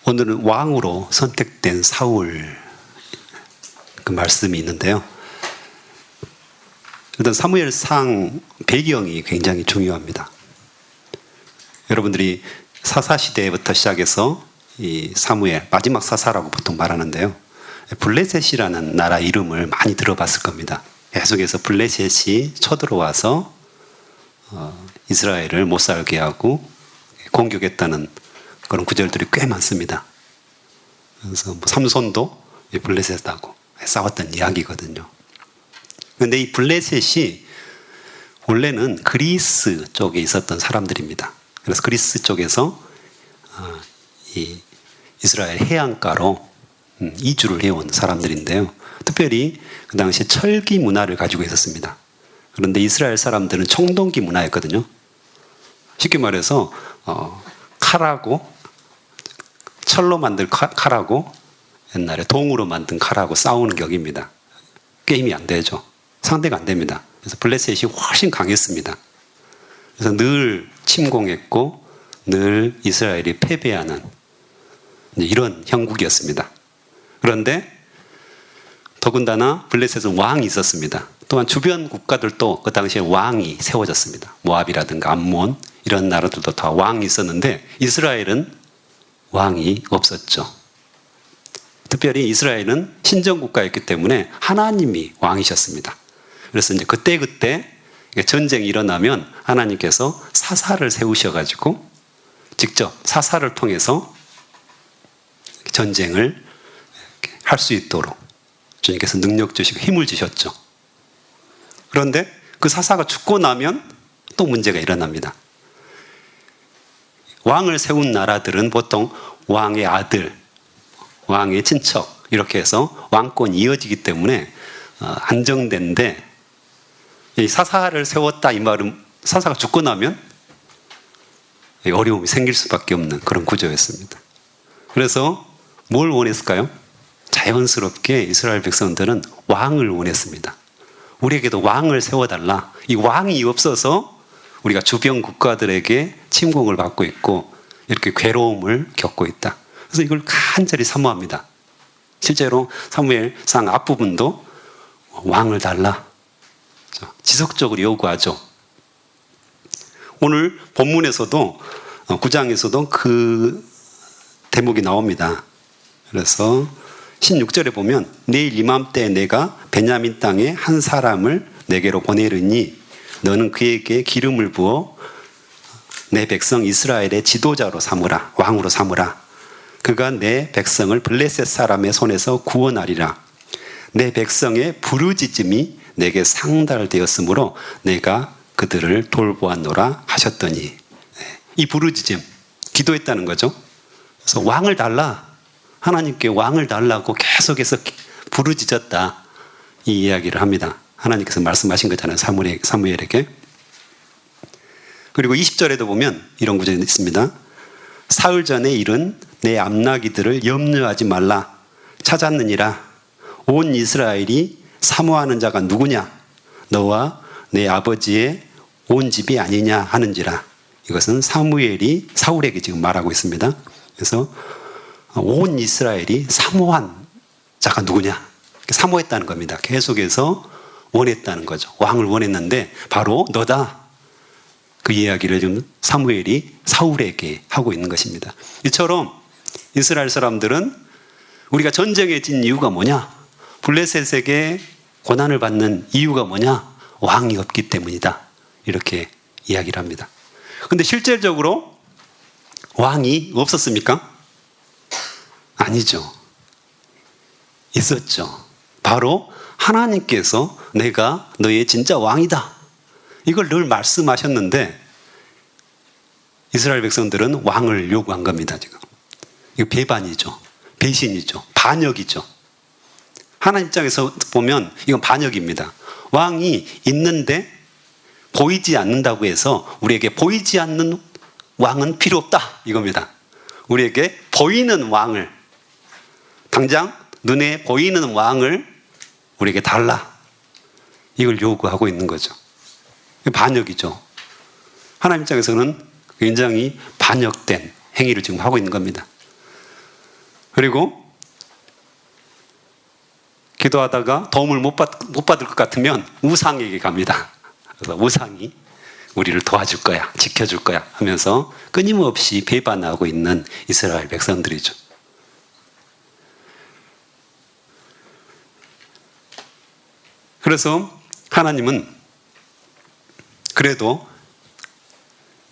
오늘은 왕으로 선택된 사울 그 말씀이 있는데요. 일단 사무엘상 배경이 굉장히 중요합니다. 여러분들이 사사시대부터 시작해서 이 사무엘, 마지막 사사라고 보통 말하는데요. 블레셋이라는 나라 이름을 많이 들어봤을 겁니다. 계속해서 블레셋이 쳐들어와서 이스라엘을 못 살게 하고 공격했다는 그런 구절들이 꽤 많습니다. 그래서 삼손도 블레셋하고 싸웠던 이야기거든요. 그런데 이 블레셋이 원래는 그리스 쪽에 있었던 사람들입니다. 그래서 그리스 쪽에서 이 이스라엘 해안가로 이주를 해온 사람들인데요. 특별히 그 당시에 철기 문화를 가지고 있었습니다. 그런데 이스라엘 사람들은 청동기 문화였거든요. 쉽게 말해서 칼하고 철로 만든 칼하고 옛날에 동으로 만든 칼하고 싸우는 격입니다. 게임이 안 되죠. 상대가 안 됩니다. 그래서 블레셋이 훨씬 강했습니다. 그래서 늘 침공했고 늘 이스라엘이 패배하는 이런 형국이었습니다. 그런데 더군다나 블레셋은 왕이 있었습니다. 또한 주변 국가들도 그 당시에 왕이 세워졌습니다. 모압이라든가 암몬 이런 나라들도 다 왕이 있었는데 이스라엘은 왕이 없었죠. 특별히 이스라엘은 신정국가였기 때문에 하나님이 왕이셨습니다. 그래서 이제 그때 전쟁이 일어나면 하나님께서 사사를 세우셔가지고 직접 사사를 통해서 전쟁을 할 수 있도록 주님께서 능력 주시고 힘을 주셨죠. 그런데 그 사사가 죽고 나면 또 문제가 일어납니다. 왕을 세운 나라들은 보통 왕의 아들, 왕의 친척 이렇게 해서 왕권이 이어지기 때문에 안정된데 이 사사를 세웠다 이 말은 사사가 죽고 나면 어려움이 생길 수밖에 없는 그런 구조였습니다. 그래서 뭘 원했을까요? 자연스럽게 이스라엘 백성들은 왕을 원했습니다. 우리에게도 왕을 세워달라. 이 왕이 없어서 우리가 주변 국가들에게 침공을 받고 있고 이렇게 괴로움을 겪고 있다. 그래서 이걸 간절히 사모합니다. 실제로 사무엘상 앞부분도 왕을 달라. 지속적으로 요구하죠. 오늘 본문에서도 9장에서도 그 대목이 나옵니다. 그래서 16절에 보면 내일 이맘때 내가 베냐민 땅에 한 사람을 내게로 보내리니 너는 그에게 기름을 부어 내 백성 이스라엘의 지도자로 삼으라. 왕으로 삼으라. 그가 내 백성을 블레셋 사람의 손에서 구원하리라. 내 백성의 부르짖음이 내게 상달되었으므로 내가 그들을 돌보았노라 하셨더니 이 부르짖음, 기도했다는 거죠. 그래서 왕을 달라. 하나님께 왕을 달라고 계속해서 부르짖었다. 이 이야기를 합니다. 하나님께서 말씀하신 거잖아요. 사무엘에게. 그리고 20절에도 보면 이런 구절이 있습니다. 사흘 전에 일은 내 암나기들을 염려하지 말라. 찾았느니라. 온 이스라엘이 사모하는 자가 누구냐? 너와 내 아버지의 온 집이 아니냐 하는지라. 이것은 사무엘이 사울에게 지금 말하고 있습니다. 그래서 온 이스라엘이 사모한 자가 누구냐? 사모했다는 겁니다. 계속해서 원했다는 거죠. 왕을 원했는데 바로 너다. 그 이야기를 지금 사무엘이 사울에게 하고 있는 것입니다. 이처럼 이스라엘 사람들은 우리가 전쟁에 진 이유가 뭐냐? 블레셋에게 고난을 받는 이유가 뭐냐? 왕이 없기 때문이다. 이렇게 이야기를 합니다. 그런데 실질적으로 왕이 없었습니까? 아니죠. 있었죠. 바로 하나님께서 내가 너의 진짜 왕이다. 이걸 늘 말씀하셨는데 이스라엘 백성들은 왕을 요구한 겁니다. 지금. 이거 배반이죠. 배신이죠. 반역이죠. 하나님 입장에서 보면 이건 반역입니다. 왕이 있는데 보이지 않는다고 해서 우리에게 보이지 않는 왕은 필요 없다. 이겁니다. 우리에게 보이는 왕을 당장 눈에 보이는 왕을 우리에게 달라. 이걸 요구하고 있는 거죠. 반역이죠. 하나님 입장에서는 굉장히 반역된 행위를 지금 하고 있는 겁니다. 그리고 기도하다가 도움을 못 받을 것 같으면 우상에게 갑니다. 그래서 우상이 우리를 도와줄 거야, 지켜줄 거야 하면서 끊임없이 배반하고 있는 이스라엘 백성들이죠. 그래서 하나님은 그래도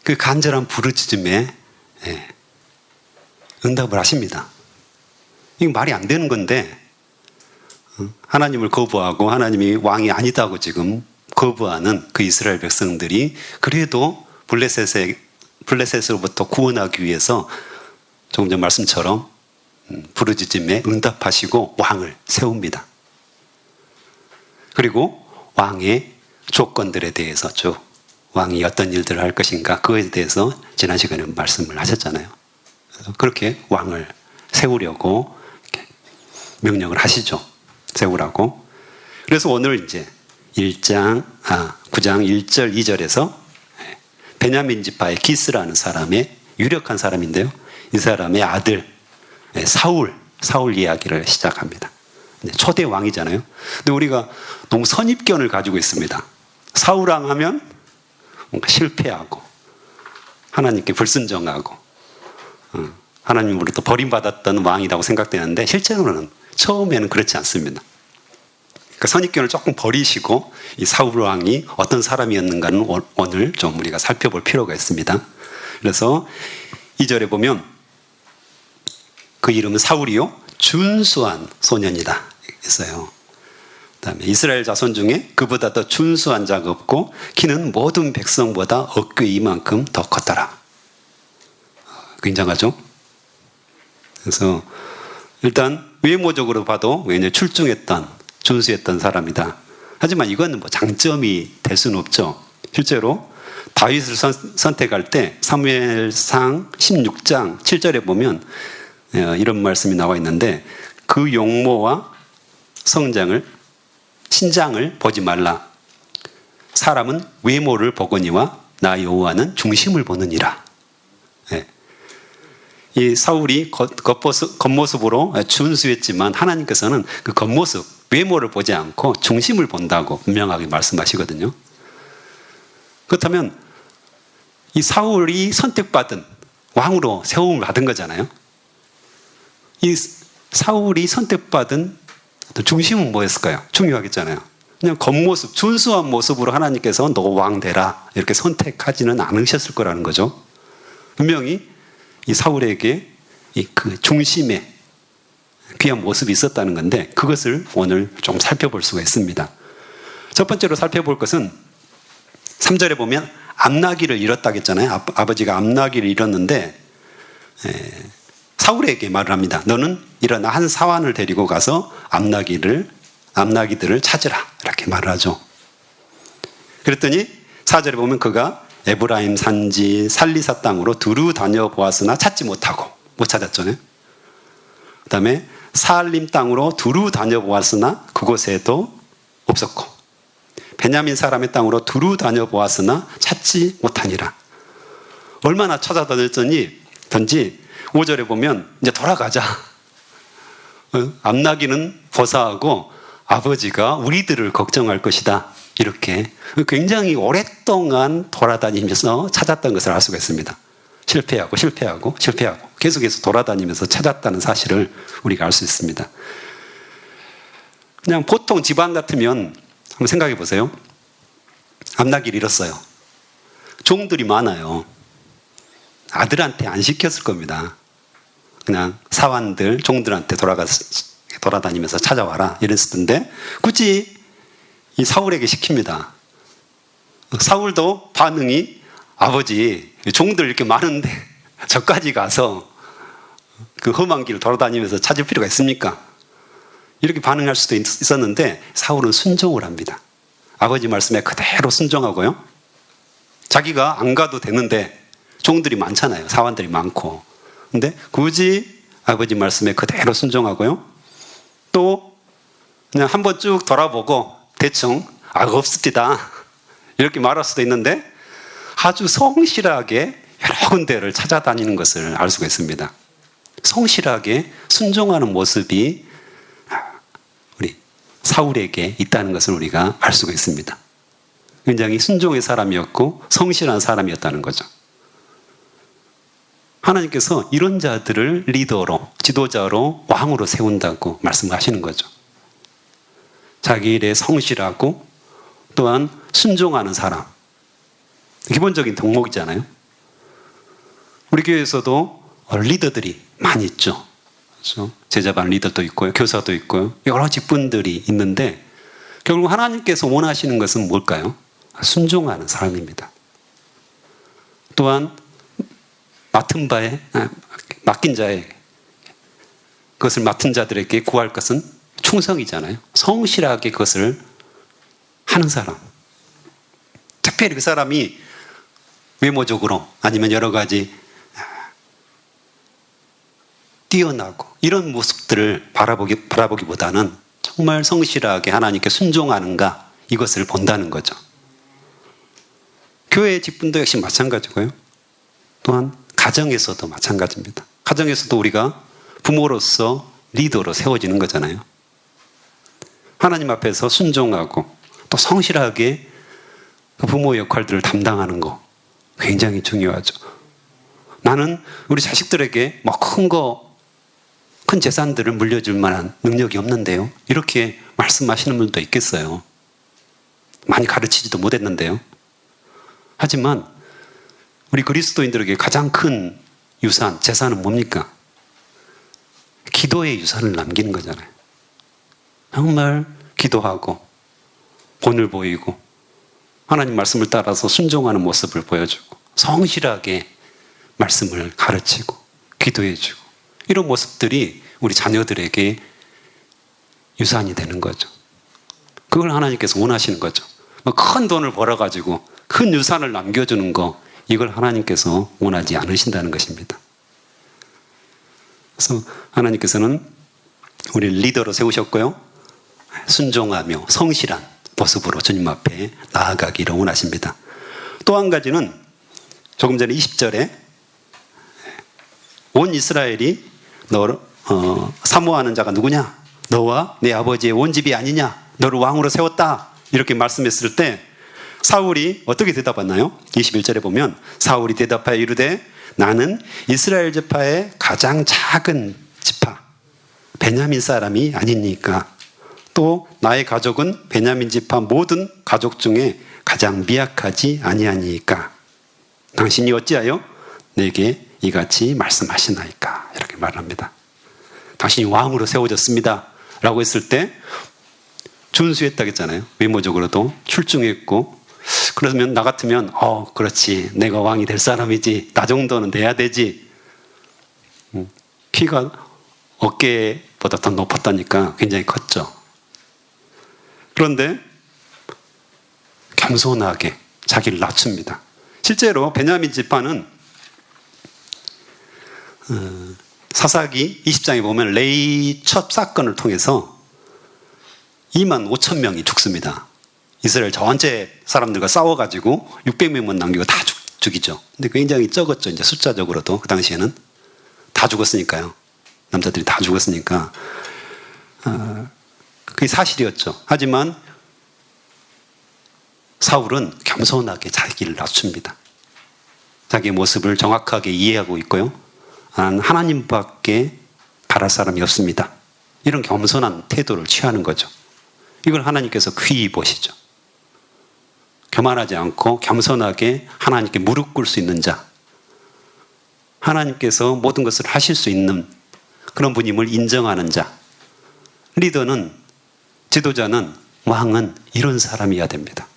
그 간절한 부르짖음에 응답을 하십니다. 이거 말이 안 되는 건데 하나님을 거부하고 하나님이 왕이 아니다고 지금 거부하는 그 이스라엘 백성들이 그래도 블레셋으로부터 구원하기 위해서 조금 전 말씀처럼 부르짖음에 응답하시고 왕을 세웁니다. 그리고 왕의 조건들에 대해서 쭉 왕이 어떤 일들을 할 것인가 그거에 대해서 지난 시간에 말씀을 하셨잖아요. 그래서 그렇게 왕을 세우려고 명령을 하시죠. 세우라고. 그래서 오늘 이제 9장 1절 2절에서 베냐민 지파의 기스라는 사람의 유력한 사람인데요. 이 사람의 아들 사울 이야기를 시작합니다. 초대 왕이잖아요. 근데 우리가 너무 선입견을 가지고 있습니다. 사울왕 하면 뭔가 실패하고 하나님께 불순종하고 하나님으로부터 버림받았던 왕이라고 생각되는데 실제로는 처음에는 그렇지 않습니다. 그 선입견을 조금 버리시고 이 사울 왕이 어떤 사람이었는가는 오늘 좀 우리가 살펴볼 필요가 있습니다. 그래서 2절에 보면 그 이름은 사울이요 준수한 소년이다 했어요. 그다음에 이스라엘 자손 중에 그보다 더 준수한 자가 없고 키는 모든 백성보다 어깨 이만큼 더 컸더라. 굉장하죠? 그래서 일단 외모적으로 봐도 굉장히 출중했던 준수했던 사람이다. 하지만 이건 뭐 장점이 될 수는 없죠. 실제로 다윗을 선택할 때 사무엘상 16장 7절에 보면 이런 말씀이 나와 있는데 그 용모와 신장을 보지 말라. 사람은 외모를 보거니와 나 여호와는 중심을 보느니라. 이 사울이 겉모습으로 준수했지만 하나님께서는 그 겉모습, 외모를 보지 않고 중심을 본다고 분명하게 말씀하시거든요. 그렇다면 이 사울이 선택받은 왕으로 세움을 받은 거잖아요. 이 사울이 선택받은 중심은 뭐였을까요? 중요하겠잖아요. 그냥 겉모습, 준수한 모습으로 하나님께서 너 왕 되라 이렇게 선택하지는 않으셨을 거라는 거죠. 분명히 이 사울에게 그 중심에 귀한 모습이 있었다는 건데 그것을 오늘 좀 살펴볼 수가 있습니다. 첫 번째로 살펴볼 것은 3절에 보면 암나기를 잃었다고 했잖아요. 아버지가 암나기를 잃었는데 사울에게 말을 합니다. 너는 일어나 한 사환을 데리고 가서 암나기들을 찾으라 이렇게 말을 하죠. 그랬더니 4절에 보면 그가 에브라임 산지 살리사 땅으로 두루 다녀보았으나 찾지 못하고 못 찾았죠. 그 다음에 사알림 땅으로 두루 다녀보았으나 그곳에도 없었고 베냐민 사람의 땅으로 두루 다녀보았으나 찾지 못하니라. 얼마나 찾아다녔더니 5절에 보면 이제 돌아가자. 암나기는 보사하고 아버지가 우리들을 걱정할 것이다. 이렇게 굉장히 오랫동안 돌아다니면서 찾았던 것을 알 수가 있습니다. 실패하고 계속해서 돌아다니면서 찾았다는 사실을 우리가 알 수 있습니다. 그냥 보통 집안 같으면 한번 생각해 보세요. 암나기를 잃었어요. 종들이 많아요. 아들한테 안 시켰을 겁니다. 그냥 사환들, 종들한테 돌아다니면서 찾아와라 이랬을 텐데 굳이 이 사울에게 시킵니다. 사울도 반응이 아버지 종들 이렇게 많은데 저까지 가서 그 험한 길을 돌아다니면서 찾을 필요가 있습니까? 이렇게 반응할 수도 있었는데 사울은 순종을 합니다. 아버지 말씀에 그대로 순종하고요. 자기가 안 가도 되는데 종들이 많잖아요. 사환들이 많고. 근데 굳이 아버지 말씀에 그대로 순종하고요. 또 그냥 한번 쭉 돌아보고 대충 없습니다. 이렇게 말할 수도 있는데 아주 성실하게 여러 군데를 찾아다니는 것을 알 수가 있습니다. 성실하게 순종하는 모습이 우리 사울에게 있다는 것을 우리가 알 수가 있습니다. 굉장히 순종의 사람이었고 성실한 사람이었다는 거죠. 하나님께서 이런 자들을 리더로, 지도자로, 왕으로 세운다고 말씀하시는 거죠. 자기 일에 성실하고 또한 순종하는 사람. 기본적인 덕목이잖아요. 우리 교회에서도 리더들이 많이 있죠. 그렇죠? 제자반 리더도 있고요. 교사도 있고요. 여러 직분들이 있는데 결국 하나님께서 원하시는 것은 뭘까요? 순종하는 사람입니다. 또한 맡긴 자에 그것을 맡은 자들에게 구할 것은 충성이잖아요. 성실하게 그것을 하는 사람. 특별히 그 사람이 외모적으로 아니면 여러 가지 뛰어나고 이런 모습들을 바라보기보다는 정말 성실하게 하나님께 순종하는가 이것을 본다는 거죠. 교회 직분도 역시 마찬가지고요. 또한 가정에서도 마찬가지입니다. 가정에서도 우리가 부모로서 리더로 세워지는 거잖아요. 하나님 앞에서 순종하고 또 성실하게 그 부모 역할들을 담당하는 거 굉장히 중요하죠. 나는 우리 자식들에게 뭐 큰 재산들을 물려줄 만한 능력이 없는데요. 이렇게 말씀하시는 분도 있겠어요. 많이 가르치지도 못했는데요. 하지만 우리 그리스도인들에게 가장 큰 유산, 재산은 뭡니까? 기도의 유산을 남기는 거잖아요. 정말 기도하고 본을 보이고 하나님 말씀을 따라서 순종하는 모습을 보여주고 성실하게 말씀을 가르치고 기도해주고 이런 모습들이 우리 자녀들에게 유산이 되는 거죠. 그걸 하나님께서 원하시는 거죠. 큰 돈을 벌어가지고 큰 유산을 남겨주는 거 이걸 하나님께서 원하지 않으신다는 것입니다. 그래서 하나님께서는 우리를 리더로 세우셨고요. 순종하며 성실한 모습으로 주님 앞에 나아가기를 원하십니다. 또 한 가지는 조금 전에 20절에 온 이스라엘이 너를 사모하는 자가 누구냐? 너와 내 아버지의 온 집이 아니냐? 너를 왕으로 세웠다. 이렇게 말씀했을 때 사울이 어떻게 대답했나요? 21절에 보면 사울이 대답하여 이르되 나는 이스라엘 지파의 가장 작은 지파 베냐민 사람이 아니니까 또 나의 가족은 베냐민 지파 모든 가족 중에 가장 미약하지 아니하니까 당신이 어찌하여 내게 이같이 말씀하시나이까 이렇게 말합니다. 당신이 왕으로 세워졌습니다 라고 했을 때 준수했다고 했잖아요. 외모적으로도 출중했고 그러면 나 같으면 그렇지 내가 왕이 될 사람이지 나 정도는 돼야 되지. 키가 어깨보다 더 높았다니까 굉장히 컸죠. 그런데 겸손하게 자기를 낮춥니다. 실제로 베냐민 지파는 사사기 20장에 보면 레위 첩 사건을 통해서 2만 5천 명이 죽습니다. 이스라엘 전체 사람들과 싸워가지고 600명만 남기고 다 죽이죠. 근데 굉장히 적었죠. 이제 숫자적으로도 그 당시에는 다 죽었으니까요. 남자들이 다 죽었으니까 그게 사실이었죠. 하지만 사울은 겸손하게 자기를 낮춥니다. 자기의 모습을 정확하게 이해하고 있고요. 하나님밖에 바랄 사람이 없습니다. 이런 겸손한 태도를 취하는 거죠. 이걸 하나님께서 귀히 보시죠. 교만하지 않고 겸손하게 하나님께 무릎 꿇을 수 있는 자, 하나님께서 모든 것을 하실 수 있는 그런 분임을 인정하는 자, 리더는, 지도자는, 왕은 이런 사람이어야 됩니다.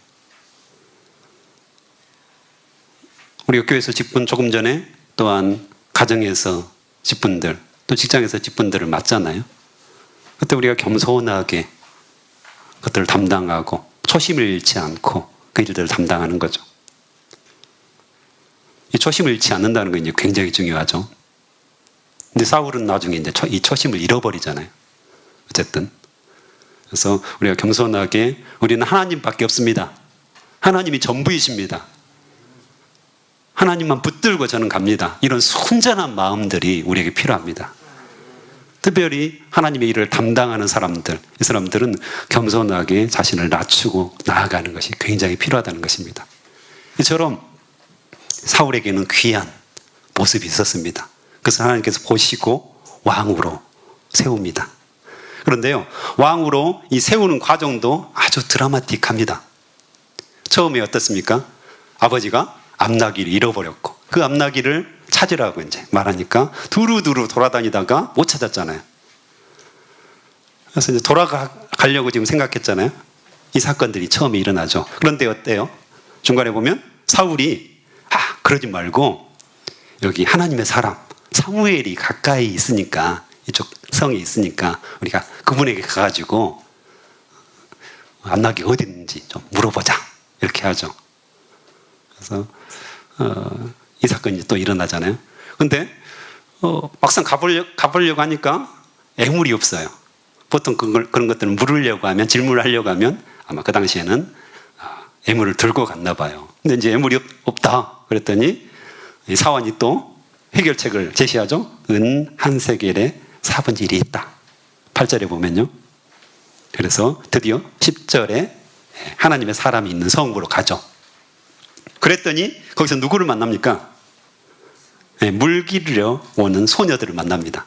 우리가 교회에서 직분 조금 전에 또한 가정에서 직분들, 또 직장에서 직분들을 맡잖아요. 그때 우리가 겸손하게 그것들을 담당하고 초심을 잃지 않고 그 일들을 담당하는 거죠. 이 초심을 잃지 않는다는 건 이제 굉장히 중요하죠. 근데 사울은 나중에 이제 이 초심을 잃어버리잖아요. 어쨌든. 그래서 우리가 겸손하게 우리는 하나님밖에 없습니다. 하나님이 전부이십니다. 하나님만 붙들고 저는 갑니다. 이런 순전한 마음들이 우리에게 필요합니다. 특별히 하나님의 일을 담당하는 사람들, 이 사람들은 겸손하게 자신을 낮추고 나아가는 것이 굉장히 필요하다는 것입니다. 이처럼 사울에게는 귀한 모습이 있었습니다. 그래서 하나님께서 보시고 왕으로 세웁니다. 그런데요, 왕으로 이 세우는 과정도 아주 드라마틱합니다. 처음에 어떻습니까? 아버지가 암나귀를 잃어버렸고 그 암나귀를 찾으라고 이제 말하니까 두루두루 돌아다니다가 못 찾았잖아요. 그래서 이제 돌아가려고 지금 생각했잖아요. 이 사건들이 처음에 일어나죠. 그런데 어때요? 중간에 보면 사울이 그러지 말고 여기 하나님의 사람 사무엘이 가까이 있으니까, 이쪽 성이 있으니까 우리가 그분에게 가가지고 암나귀가 어디 있는지 좀 물어보자, 이렇게 하죠. 그래서 이 사건이 또 일어나잖아요. 근데 막상 가보려고 하니까 애물이 없어요. 보통 그런 것들은 물으려고 하면, 질문을 하려고 하면 아마 그 당시에는 애물을 들고 갔나 봐요. 근데 이제 애물이 없다 그랬더니 사환이 또 해결책을 제시하죠. 은 한 세겔에 4분의 1이 있다. 8절에 보면요. 그래서 드디어 10절에 하나님의 사람이 있는 성으로 가죠. 그랬더니 거기서 누구를 만납니까? 물 기르러 오는 소녀들을 만납니다.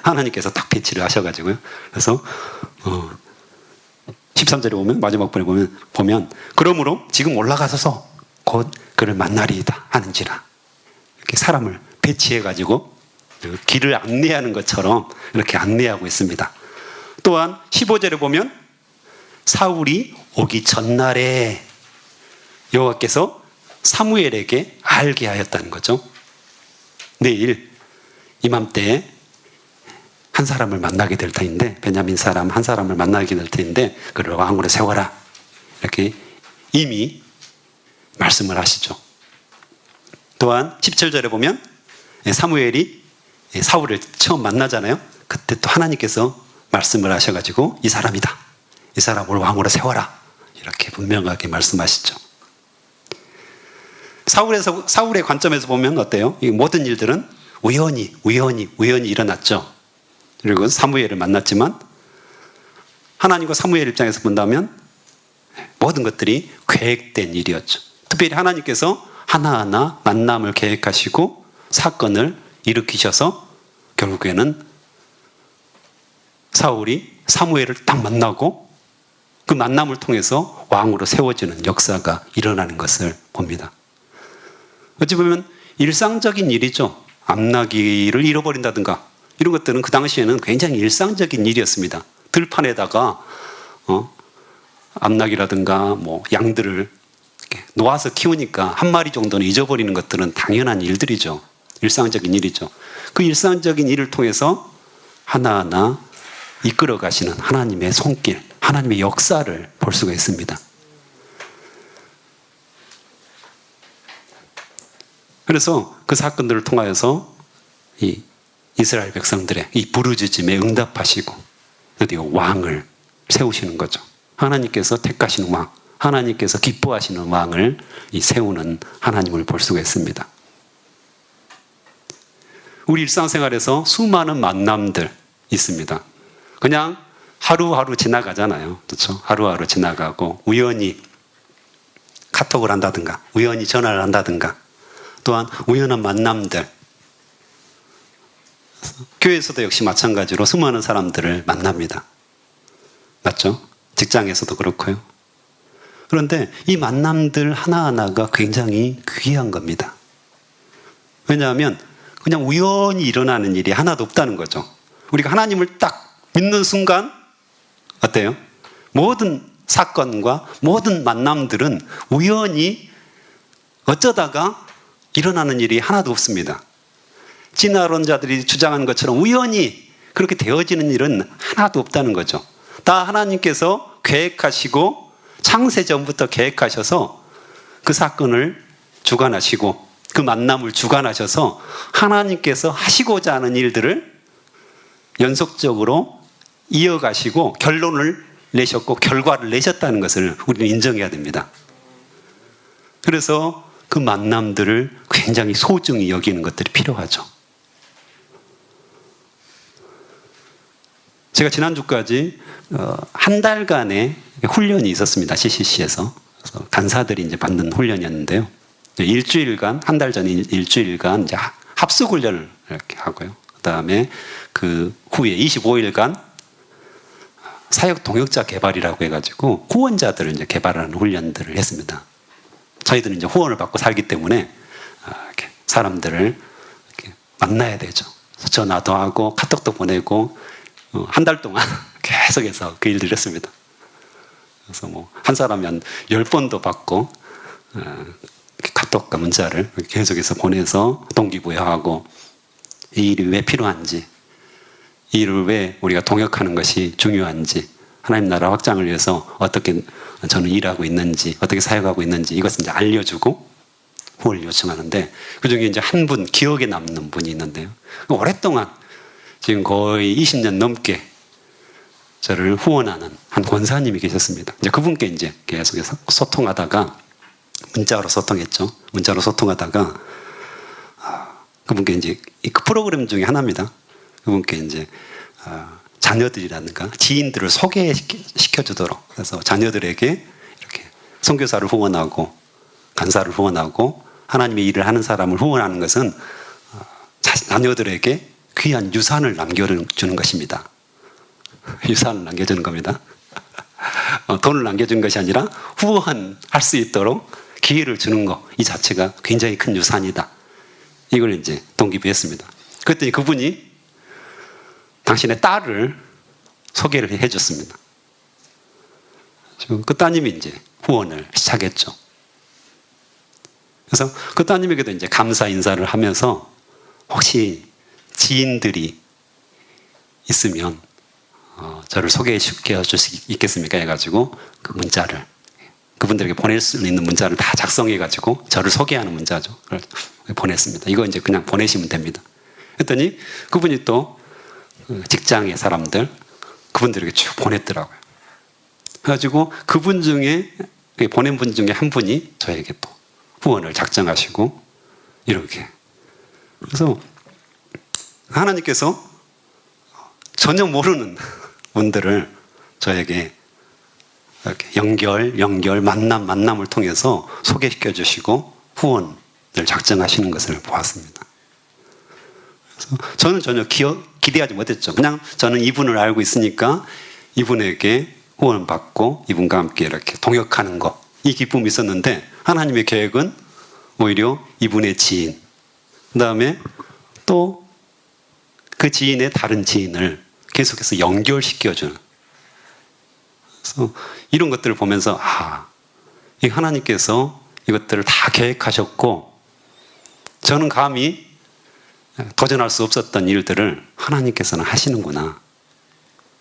하나님께서 딱 배치를 하셔가지고요. 그래서 13절에 보면, 마지막 번에 보면 그러므로 지금 올라가서서 곧 그를 만나리이다 하는지라, 이렇게 사람을 배치해가지고 길을 안내하는 것처럼 이렇게 안내하고 있습니다. 또한 15절에 보면 사울이 오기 전날에 여호와께서 사무엘에게 알게 하였다는 거죠. 내일 이맘때에 한 사람을 만나게 될 터인데, 베냐민 사람 한 사람을 만나게 될 터인데 그를 왕으로 세워라, 이렇게 이미 말씀을 하시죠. 또한 17절에 보면 사무엘이 사울을 처음 만나잖아요. 그때 또 하나님께서 말씀을 하셔가지고 이 사람이다, 이 사람을 왕으로 세워라, 이렇게 분명하게 말씀하시죠. 사울의 관점에서 보면 어때요? 이 모든 일들은 우연히 일어났죠. 그리고 사무엘을 만났지만 하나님과 사무엘 입장에서 본다면 모든 것들이 계획된 일이었죠. 특별히 하나님께서 하나하나 만남을 계획하시고 사건을 일으키셔서 결국에는 사울이 사무엘을 딱 만나고 그 만남을 통해서 왕으로 세워지는 역사가 일어나는 것을 봅니다. 어찌 보면 일상적인 일이죠. 암나귀를 잃어버린다든가 이런 것들은 그 당시에는 굉장히 일상적인 일이었습니다. 들판에다가 암나귀라든가 뭐 양들을 이렇게 놓아서 키우니까 한 마리 정도는 잊어버리는 것들은 당연한 일들이죠. 일상적인 일이죠. 그 일상적인 일을 통해서 하나하나 이끌어 가시는 하나님의 손길, 하나님의 역사를 볼 수가 있습니다. 그래서 그 사건들을 통하여서 이 이스라엘 백성들의 이 부르짖음에 응답하시고 드디어 왕을 세우시는 거죠. 하나님께서 택하시는 왕, 하나님께서 기뻐하시는 왕을 세우는 하나님을 볼 수가 있습니다. 우리 일상생활에서 수많은 만남들 있습니다. 그냥 하루하루 지나가잖아요. 그렇죠? 하루하루 지나가고 우연히 카톡을 한다든가 우연히 전화를 한다든가 또한 우연한 만남들, 교회에서도 역시 마찬가지로 수많은 사람들을 만납니다. 맞죠? 직장에서도 그렇고요. 그런데 이 만남들 하나하나가 굉장히 귀한 겁니다. 왜냐하면 그냥 우연히 일어나는 일이 하나도 없다는 거죠. 우리가 하나님을 딱 믿는 순간 어때요? 모든 사건과 모든 만남들은 우연히 어쩌다가 일어나는 일이 하나도 없습니다. 진화론자들이 주장하는 것처럼 우연히 그렇게 되어지는 일은 하나도 없다는 거죠. 다 하나님께서 계획하시고 창세전부터 계획하셔서 그 사건을 주관하시고 그 만남을 주관하셔서 하나님께서 하시고자 하는 일들을 연속적으로 이어가시고 결론을 내셨고 결과를 내셨다는 것을 우리는 인정해야 됩니다. 그래서 그 만남들을 굉장히 소중히 여기는 것들이 필요하죠. 제가 지난주까지 한 달간의 훈련이 있었습니다. CCC에서. 그래서 간사들이 이제 받는 훈련이었는데요. 일주일간, 한 달 전에 일주일간 이제 합숙 훈련을 이렇게 하고요. 그 다음에 그 후에 25일간 사역 동역자 개발이라고 해가지고 후원자들을 이제 개발하는 훈련들을 했습니다. 저희들은 이제 후원을 받고 살기 때문에 이렇게 사람들을 이렇게 만나야 되죠. 전화도 하고 카톡도 보내고 한 달 동안 계속해서 그 일들을 했습니다. 그래서 뭐 한 사람이 한 10번도 받고 카톡과 문자를 계속해서 보내서 동기부여하고 이 일이 왜 필요한지, 이 일을 왜 우리가 동역하는 것이 중요한지, 하나님 나라 확장을 위해서 어떻게 저는 일하고 있는지, 어떻게 사역하고 있는지 이것을 이제 알려주고 후원을 요청하는데, 그 중에 이제 한 분, 기억에 남는 분이 있는데요. 오랫동안 지금 거의 20년 넘게 저를 후원하는 한 권사님이 계셨습니다. 이제 그분께 이제 계속해서 소통하다가, 문자로 소통했죠. 문자로 소통하다가, 그분께 이제 그 프로그램 중에 하나입니다. 그분께 이제 자녀들이라든가 지인들을 소개시켜주도록, 그래서 자녀들에게 이렇게 선교사를 후원하고 간사를 후원하고 하나님의 일을 하는 사람을 후원하는 것은 자녀들에게 귀한 유산을 남겨주는 것입니다. 유산을 남겨주는 겁니다. 돈을 남겨주는 것이 아니라 후원할 수 있도록 기회를 주는 것, 이 자체가 굉장히 큰 유산이다. 이걸 이제 동기부여했습니다. 그랬더니 그분이 당신의 딸을 소개를 해줬습니다. 그 따님이 이제 후원을 시작했죠. 그래서 그 따님에게도 이제 감사 인사를 하면서 혹시 지인들이 있으면 저를 소개시켜 줄 수 있겠습니까? 해가지고 그 문자를 그분들에게 보낼 수 있는 문자를 다 작성해가지고 저를 소개하는 문자죠. 보냈습니다. 이거 이제 그냥 보내시면 됩니다. 그랬더니 그분이 또 직장의 사람들 그분들에게 쭉 보냈더라고요. 그래가지고 그분 중에 보낸 분 중에 한 분이 저에게 또 후원을 작정하시고 이렇게. 그래서 하나님께서 전혀 모르는 분들을 저에게 이렇게 연결, 만남을 통해서 소개시켜 주시고 후원을 작정하시는 것을 보았습니다. 그래서 저는 전혀 기대하지 못했죠. 그냥 저는 이분을 알고 있으니까 이분에게 후원을 받고 이분과 함께 이렇게 동역하는 것, 이 기쁨이 있었는데 하나님의 계획은 오히려 이분의 지인, 그 다음에 또 그 지인의 다른 지인을 계속해서 연결시켜주는. 그래서 이런 것들을 보면서 이 하나님께서 이것들을 다 계획하셨고 저는 감히 도전할 수 없었던 일들을 하나님께서는 하시는구나.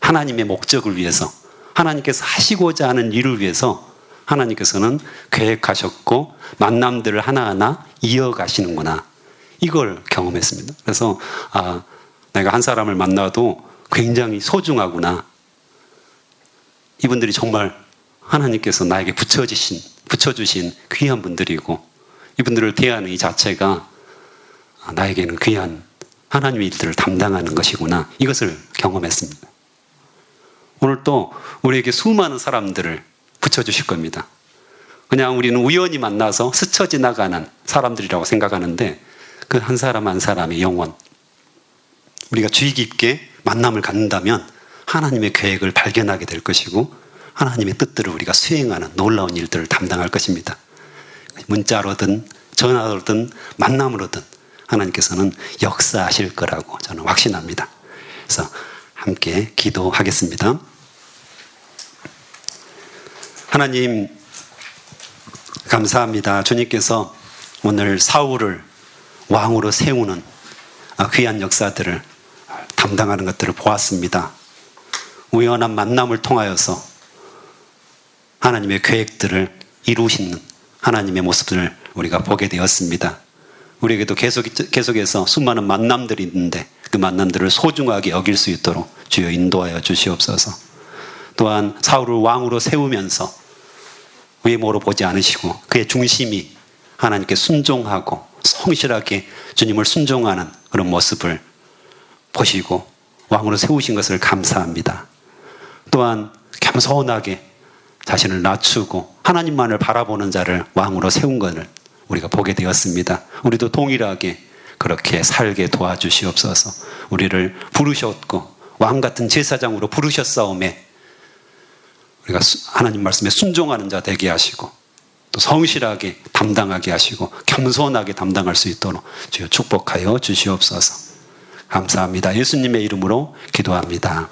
하나님의 목적을 위해서, 하나님께서 하시고자 하는 일을 위해서 하나님께서는 계획하셨고 만남들을 하나하나 이어가시는구나. 이걸 경험했습니다. 그래서 내가 한 사람을 만나도 굉장히 소중하구나. 이분들이 정말 하나님께서 나에게 붙여주신 귀한 분들이고 이분들을 대하는 이 자체가 나에게는 귀한 하나님의 일들을 담당하는 것이구나. 이것을 경험했습니다. 오늘 또 우리에게 수많은 사람들을 붙여주실 겁니다. 그냥 우리는 우연히 만나서 스쳐 지나가는 사람들이라고 생각하는데 그 한 사람 한 사람의 영혼, 우리가 주의 깊게 만남을 갖는다면 하나님의 계획을 발견하게 될 것이고 하나님의 뜻들을 우리가 수행하는 놀라운 일들을 담당할 것입니다. 문자로든 전화로든 만남으로든 하나님께서는 역사하실 거라고 저는 확신합니다. 그래서 함께 기도하겠습니다. 하나님 감사합니다. 주님께서 오늘 사울을 왕으로 세우는 귀한 역사들을 담당하는 것들을 보았습니다. 우연한 만남을 통하여서 하나님의 계획들을 이루시는 하나님의 모습들을 우리가 보게 되었습니다. 우리에게도 계속해서 수많은 만남들이 있는데 그 만남들을 소중하게 여길 수 있도록 주여 인도하여 주시옵소서. 또한 사울을 왕으로 세우면서 외모로 보지 않으시고 그의 중심이 하나님께 순종하고 성실하게 주님을 순종하는 그런 모습을 보시고 왕으로 세우신 것을 감사합니다. 또한 겸손하게 자신을 낮추고 하나님만을 바라보는 자를 왕으로 세운 것을 우리가 보게 되었습니다. 우리도 동일하게 그렇게 살게 도와주시옵소서. 우리를 부르셨고 왕 같은 제사장으로 부르셨사오매 우리가 하나님 말씀에 순종하는 자 되게 하시고 또 성실하게 담당하게 하시고 겸손하게 담당할 수 있도록 주여 축복하여 주시옵소서. 감사합니다. 예수님의 이름으로 기도합니다.